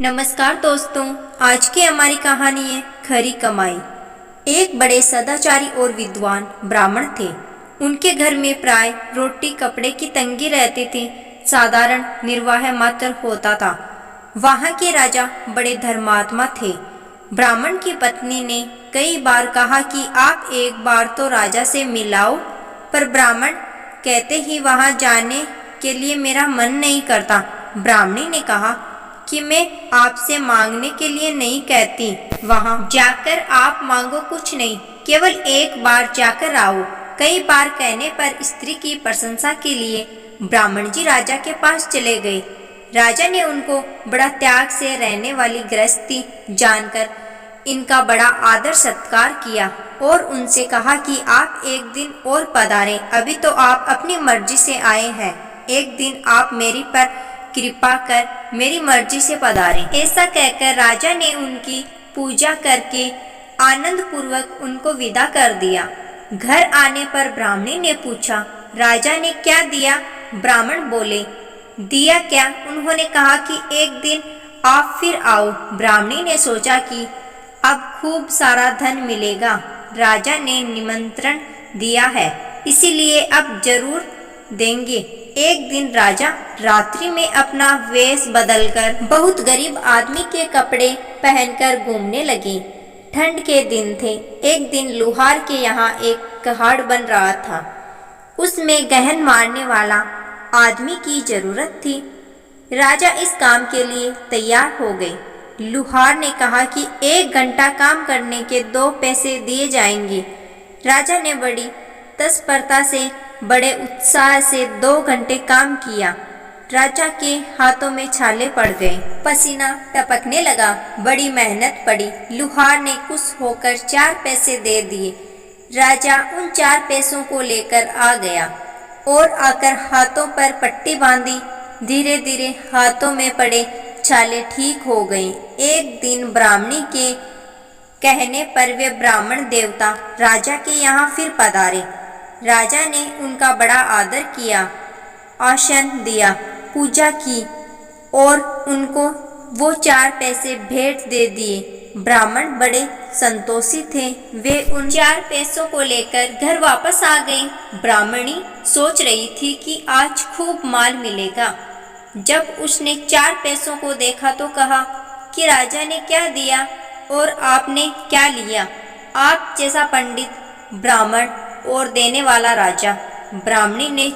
नमस्कार दोस्तों, आज की हमारी कहानी है खरी कमाई। एक बड़े सदाचारी और विद्वान ब्राह्मण थे। उनके घर में प्राय रोटी कपड़े की तंगी रहती थी। साधारण निर्वाह मात्र होता था। वहाँ के राजा बड़े धर्मात्मा थे। ब्राह्मण की पत्नी ने कई बार कहा कि आप एक बार तो राजा से मिलाओ, पर ब्राह्मण कहते ही वहाँ जाने के लिए मेरा मन नहीं करता। ब्राह्मणी ने कहा कि मैं आपसे मांगने के लिए नहीं कहती, वहाँ जाकर आप मांगो कुछ नहीं, केवल एक बार जाकर आओ। कई बार कहने पर स्त्री की प्रशंसा के लिए ब्राह्मण जी राजा के पास चले गए। राजा ने उनको बड़ा त्याग से रहने वाली गृहस्थी जानकर इनका बड़ा आदर सत्कार किया और उनसे कहा कि आप एक दिन और पधारें, अभी तो आप अपनी मर्जी से आए हैं। एक दिन आप मेरी पर कृपा कर मेरी मर्जी से पधारें। ऐसा कहकर राजा ने उनकी पूजा करके आनंद पूर्वक उनको विदा कर दिया। घर आने पर ब्राह्मणी ने पूछा, राजा ने क्या दिया? ब्राह्मण बोले, दिया क्या? उन्होंने कहा कि एक दिन आप फिर आओ। ब्राह्मणी ने सोचा कि अब खूब सारा धन मिलेगा। राजा ने निमंत्रण दिया है, इसीलिए अब जरूर देंगे। एक दिन राजा रात्रि में अपना वेश बदलकर बहुत गरीब आदमी के कपड़े पहनकर घूमने लगे। ठंड के दिन थे। एक दिन लुहार के यहाँ एक कहाड़ बन रहा था। उसमें गहन मारने वाला आदमी की जरूरत थी। राजा इस काम के लिए तैयार हो गए। लुहार ने कहा कि 1 घंटा काम करने के 2 पैसे दिए जाएंगे। राजा ने बड़ी तत्परता से बड़े उत्साह से 2 घंटे काम किया। राजा के हाथों में छाले पड़ गए, पसीना टपकने लगा, बड़ी मेहनत पड़ी। लुहार ने खुश होकर 4 पैसे दे दिए। राजा उन 4 पैसों को लेकर आ गया और आकर हाथों पर पट्टी बांधी। धीरे धीरे हाथों में पड़े छाले ठीक हो गए। एक दिन ब्राह्मणी के कहने पर वे ब्राह्मण देवता राजा के यहाँ फिर पधारे। राजा ने उनका बड़ा आदर किया, आसन दिया, पूजा की और उनको वो 4 पैसे भेंट दे दिए। ब्राह्मण बड़े संतोषी थे। वे उन 4 पैसों को लेकर घर वापस आ गए। ब्राह्मणी सोच रही थी कि आज खूब माल मिलेगा। जब उसने 4 पैसों को देखा तो कहा कि राजा ने क्या दिया और आपने क्या लिया? आप जैसा पंडित ब्राह्मण और देने वाला राजा। ब्राह्मणी ने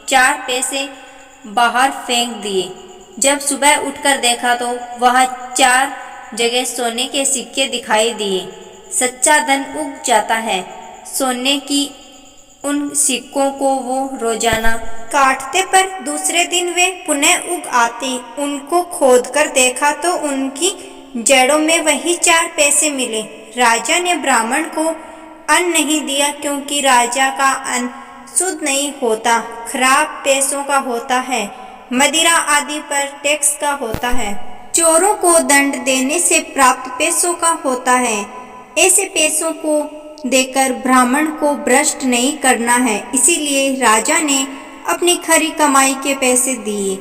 4 पैसे बाहर फेंक दिए। जब सुबह उठकर देखा तो वहाँ 4 जगह सोने के सिक्के दिखाई दिए। सच्चा धन उग जाता है। सोने की उन सिक्कों को वो रोजाना काटते, पर दूसरे दिन वे पुनः उग आते। उनको खोदकर देखा तो उनकी जड़ों में वही 4 पैसे मिले। राजा ने ब्राह्मण को अन्न नहीं दिया, क्योंकि राजा का अन्न शुद्ध नहीं होता, खराब पैसों का होता है, मदिरा आदि पर टैक्स का होता है, चोरों को दंड देने से प्राप्त पैसों का होता है। ऐसे पैसों को देकर ब्राह्मण को भ्रष्ट नहीं करना है। इसीलिए राजा ने अपनी खरी कमाई के पैसे दिए।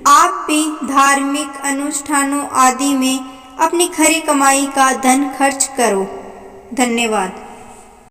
आप भी धार्मिक अनुष्ठानों आदि में अपनी खरी कमाई का धन खर्च करो। धन्यवाद।